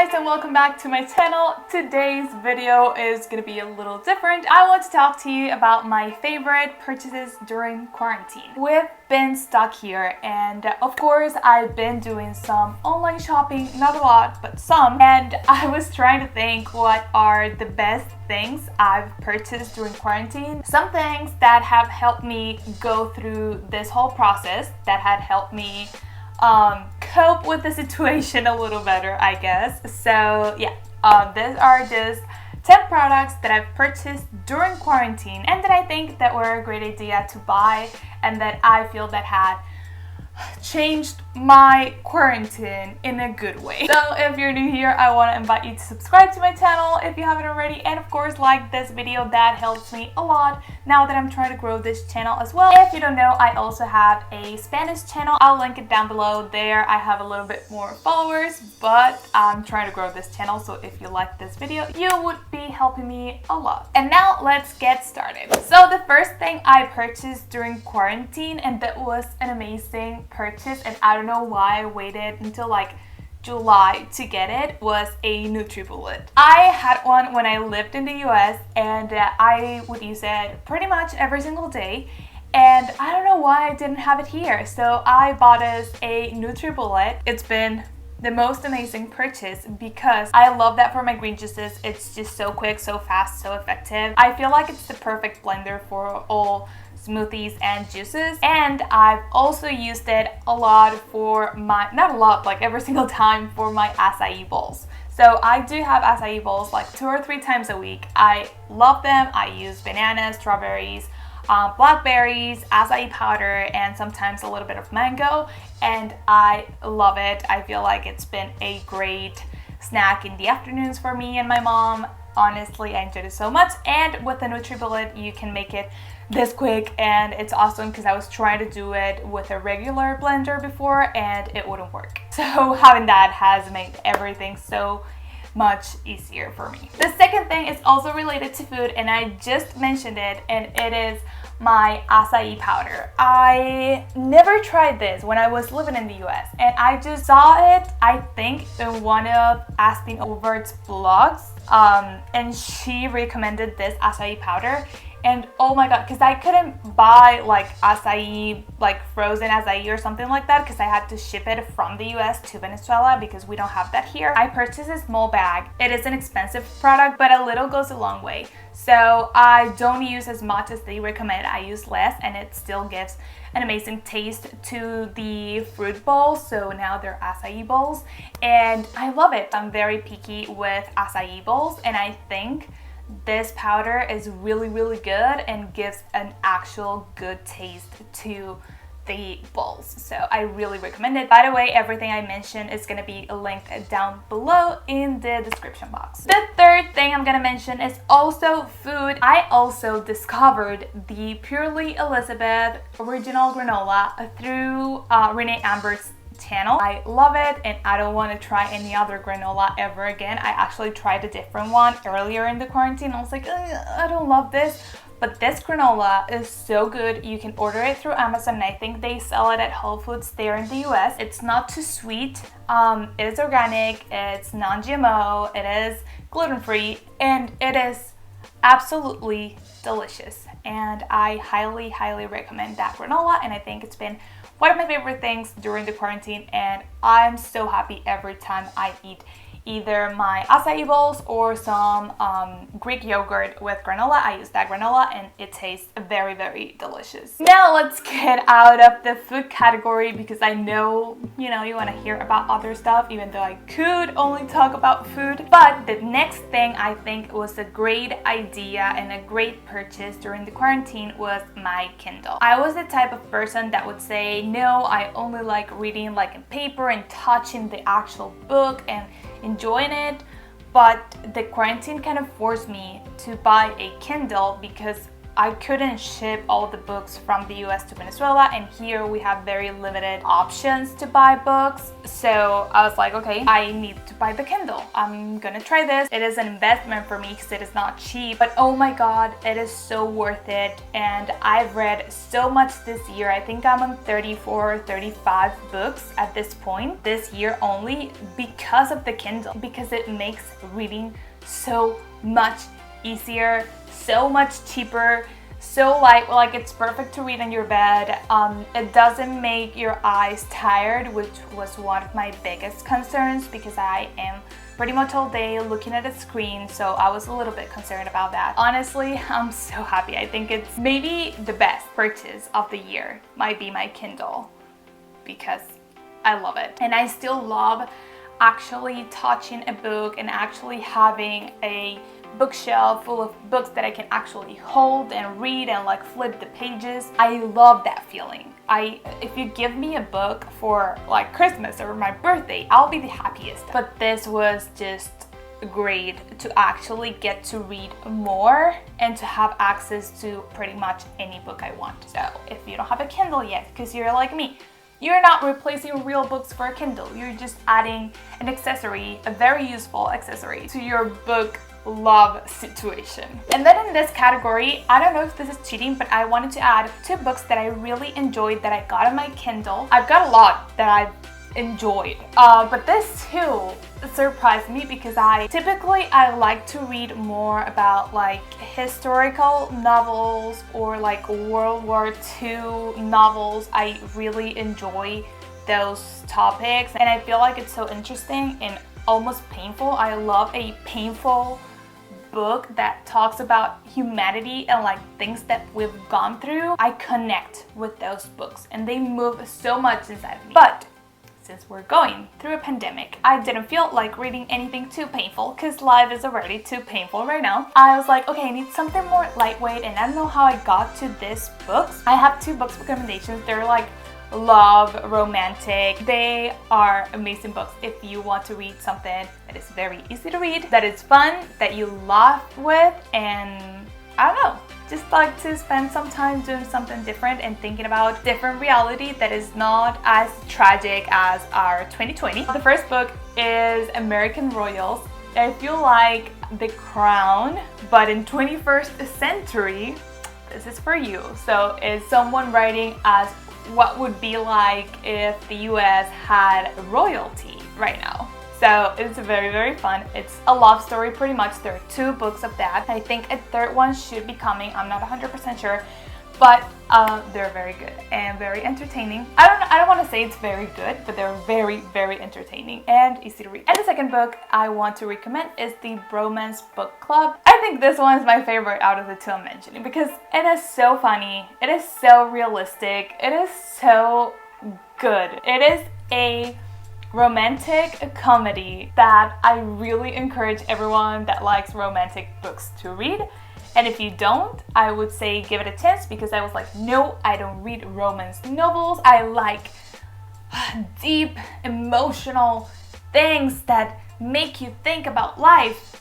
guys, and welcome back to my channel. Today's video is gonna be a little different. I want to talk to you about my favorite purchases during quarantine. We've been stuck here, and of course I've been doing some online shopping, not a lot but some, and I was trying to think what are the best things I've purchased during quarantine. Some things that have helped me go through this whole process, that had helped me cope with the situation a little better, I guess. So yeah, these are just 10 products that I've purchased during quarantine and that I think that were a great idea to buy and that I feel that had changed my quarantine in a good way. So if you're new here, I want to invite you to subscribe to my channel if you haven't already, and of course like this video. That helps me a lot now that I'm trying to grow this channel as well. If you don't know, I also have a Spanish channel. I'll link it down below. There I have a little bit more followers, but I'm trying to grow this channel, so if you like this video, you would be helping me a lot. And now let's get started. So the first thing I purchased during quarantine, and that was an amazing purchase, and I don't know why I waited until like July to get it, was a NutriBullet. I had one when I lived in the US, and I would use it pretty much every single day, and I don't know why I didn't have it here, so I bought us a NutriBullet. It's been the most amazing purchase because I love that for my green juices. It's just so quick, so fast, so effective. I feel like it's the perfect blender for all smoothies and juices, and I've also used it a lot for my, not a lot, like every single time, for my acai bowls. So I do have acai bowls like 2 or 3 times a week. I love them. I use bananas, strawberries, blackberries, acai powder, and sometimes a little bit of mango, and I love it. I feel like it's been a great snack in the afternoons for me and my mom. Honestly, I enjoyed it so much, and with the NutriBullet you can make it this quick, and it's awesome because I was trying to do it with a regular blender before and it wouldn't work. So having that has made everything so much easier for me. The second thing is also related to food, and I just mentioned it, and it is my acai powder. I never tried this when I was living in the US, and I just saw it, I think, in one of Aspen Overt's blogs, and she recommended this acai powder. And oh my god, because I couldn't buy like acai, like frozen acai or something like that, because I had to ship it from the US to Venezuela because we don't have that here. I purchased a small bag. It is an expensive product, but a little goes a long way. So I don't use as much as they recommend. I use less, and it still gives an amazing taste to the fruit bowls. So now they're acai bowls, and I love it. I'm very picky with acai bowls, and I think this powder is really good and gives an actual good taste to the bowls. So I really recommend it. By the way, everything I mentioned is going to be linked down below in the description box. The third thing I'm going to mention is also food. I also discovered the Purely Elizabeth original granola through Renee Amber's channel. I love it, and I don't want to try any other granola ever again. I actually tried a different one earlier in the quarantine. I was like, I don't love this, but this granola is so good. You can order it through Amazon, and I think they sell it at Whole Foods there in the US. It's not too sweet. It is organic, it's non-GMO, it is gluten-free, and it is absolutely delicious. And I highly recommend that granola, and I think it's been one of my favorite things during the quarantine, and I'm so happy every time I eat either my acai bowls or some Greek yogurt with granola. I use that granola, and it tastes very delicious. Now let's get out of the food category, because I know, you want to hear about other stuff, even though I could only talk about food. But the next thing I think was a great idea and a great purchase during the quarantine was my Kindle. I was the type of person that would say, no, I only like reading like in paper and touching the actual book and enjoying it, but the quarantine kind of forced me to buy a Kindle because I couldn't ship all the books from the US to Venezuela, and here we have very limited options to buy books. So I was like, okay, I need to buy the Kindle. I'm gonna try this. It is an investment for me because it is not cheap, but oh my god, it is so worth it. And I've read so much this year. I think I'm on 34 or 35 books at this point this year only because of the Kindle, because it makes reading so much easier, so much cheaper, so light. Like, it's perfect to read on your bed. It doesn't make your eyes tired, which was one of my biggest concerns because I am pretty much all day looking at a screen, so I was a little bit concerned about that. Honestly, I'm so happy. I think it's maybe the best purchase of the year might be my Kindle because I love it. And I still love actually touching a book and actually having a bookshelf full of books that I can actually hold and read and like flip the pages. I love that feeling. If you give me a book for like Christmas or my birthday, I'll be the happiest. But this was just great to actually get to read more and to have access to pretty much any book I want. So if you don't have a Kindle yet, because you're like me, you're not replacing real books for a Kindle. You're just adding an accessory, a very useful accessory to your book love situation. And then in this category, I don't know if this is cheating, but I wanted to add 2 books that I really enjoyed that I got on my Kindle. I've got a lot that I've enjoyed, but this too surprised me because I like to read more about like historical novels or like World War II novels. I really enjoy those topics and I feel like it's so interesting and almost painful. I love a painful book that talks about humanity and like things that we've gone through. I connect with those books and they move so much inside of me. But since we're going through a pandemic, I didn't feel like reading anything too painful because life is already too painful right now. I was like, okay, I need something more lightweight, and I don't know how I got to these books. I have 2 books recommendations. They're like love, romantic. They are amazing books if you want to read something that is very easy to read, that is fun, that you laugh with, and I don't know, just like to spend some time doing something different and thinking about different reality that is not as tragic as our 2020. The first book is American Royals. I feel like The Crown, but in 21st century. This is for you. So it's someone writing as what would be like if the US had royalty right now. So it's very, very fun. It's a love story pretty much. There are 2 books of that. I think a 3rd one should be coming. I'm not 100% sure, but they're very good and very entertaining. I don't want to say it's very good, but they're very, very entertaining and easy to read. And the second book I want to recommend is the Bromance Book Club. I think this one is my favorite out of the 2 I'm mentioning because it is so funny, it is so realistic, it is so good. It is a romantic comedy that I really encourage everyone that likes romantic books to read. And if you don't, I would say give it a chance because I was like, no, I don't read romance novels. I like deep, emotional things that make you think about life.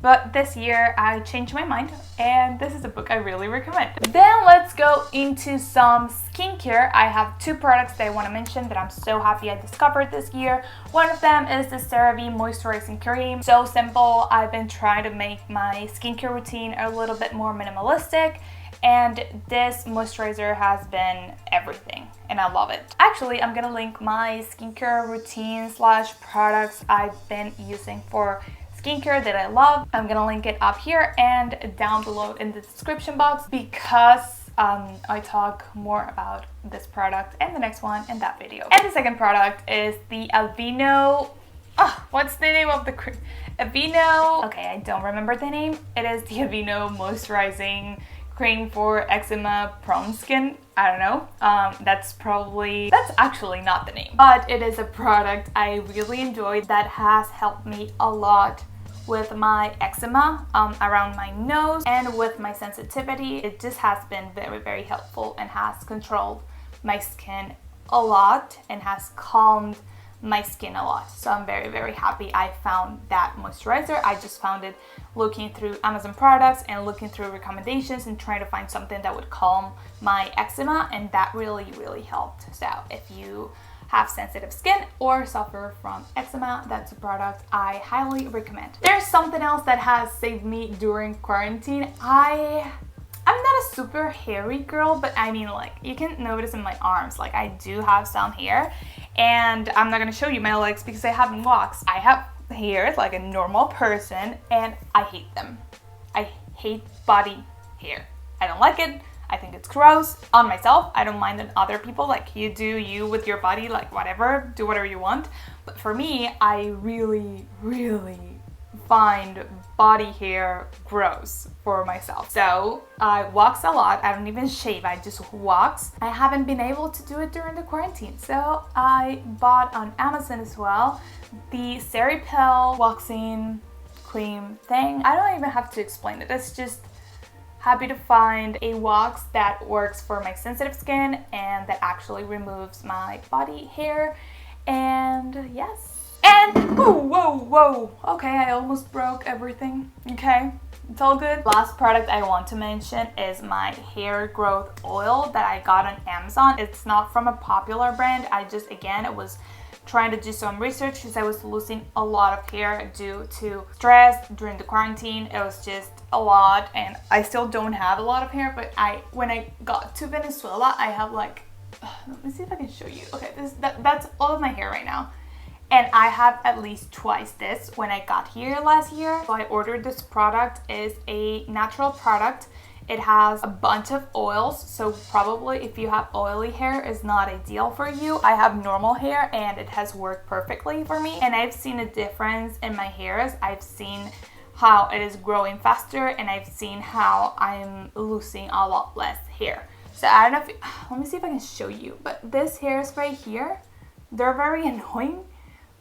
But this year I changed my mind and this is a book I really recommend. Then let's go into some skincare. I have 2 products that I want to mention that I'm so happy I discovered this year. One of them is the CeraVe Moisturizing Cream. So simple. I've been trying to make my skincare routine a little bit more minimalistic, and this moisturizer has been everything and I love it. Actually, I'm gonna link my skincare routine / products I've been using for skincare that I love. I'm gonna link it up here and down below in the description box because I talk more about this product and the next one in that video. And the second product is the Aveeno, what's the name of the cream? Aveeno, okay, I don't remember the name. It is the Aveeno Moisturizing Cream for Eczema Prone Skin. I don't know. That's actually not the name. But it is a product I really enjoyed that has helped me a lot with my eczema around my nose and with my sensitivity. It just has been very, very helpful and has controlled my skin a lot and has calmed my skin a lot. So I'm very, very happy I found that moisturizer. I just found it looking through Amazon products and looking through recommendations and trying to find something that would calm my eczema, and that really, really helped. So if you have sensitive skin or suffer from eczema, that's a product I highly recommend. There's something else that has saved me during quarantine. I'm not a super hairy girl, but I mean, like, you can notice in my arms, like, I do have some hair, and I'm not gonna show you my legs because I haven't waxed. I have hair like a normal person, and I hate them. I hate body hair. I don't like it. I think it's gross on myself. I don't mind on other people, like, you do you with your body, like, whatever, do whatever you want. But for me, I really, really find body hair gross for myself. So I wax a lot. I don't even shave, I just wax. I haven't been able to do it during the quarantine, so I bought on Amazon as well the Ceripel waxing cream thing. I don't even have to explain it. It's just happy to find a wax that works for my sensitive skin and that actually removes my body hair. And yes. And whoa, okay, I almost broke everything. Okay, it's all good. Last product I want to mention is my hair growth oil that I got on Amazon. It's not from a popular brand. I was trying to do some research because I was losing a lot of hair due to stress during the quarantine. It was just a lot, and I still don't have a lot of hair, but when I got to Venezuela, I have like, let me see if I can show you. Okay, that's all of my hair right now. And I have at least twice this when I got here last year. So I ordered this product. It's a natural product. It has a bunch of oils, so probably if you have oily hair, it's not ideal for you. I have normal hair and it has worked perfectly for me. And I've seen a difference in my hairs. I've seen how it is growing faster, and I've seen how I'm losing a lot less hair. So I don't know if let me see if I can show you. But this hairspray here, they're very annoying,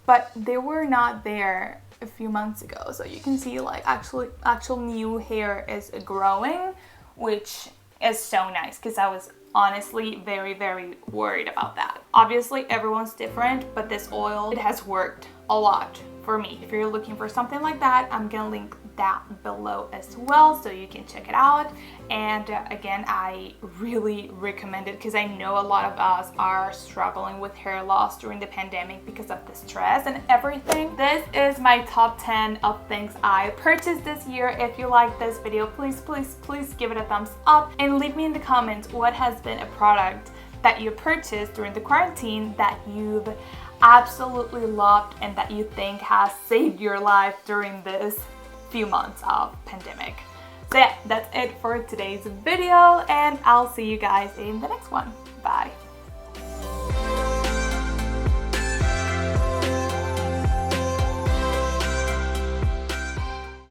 but they were not there a few months ago. So you can see like actual new hair is growing, which is so nice because I was honestly very, very worried about that. Obviously everyone's different, but this oil, it has worked a lot for me. If you're looking for something like that, I'm gonna link that below as well so you can check it out. And again, I really recommend it because I know a lot of us are struggling with hair loss during the pandemic because of the stress and everything. This is my top 10 of things I purchased this year. If you like this video, please give it a thumbs up and leave me in the comments what has been a product that you purchased during the quarantine that you've absolutely loved and that you think has saved your life during this few months of pandemic. So yeah, that's it for today's video, and I'll see you guys in the next one. Bye.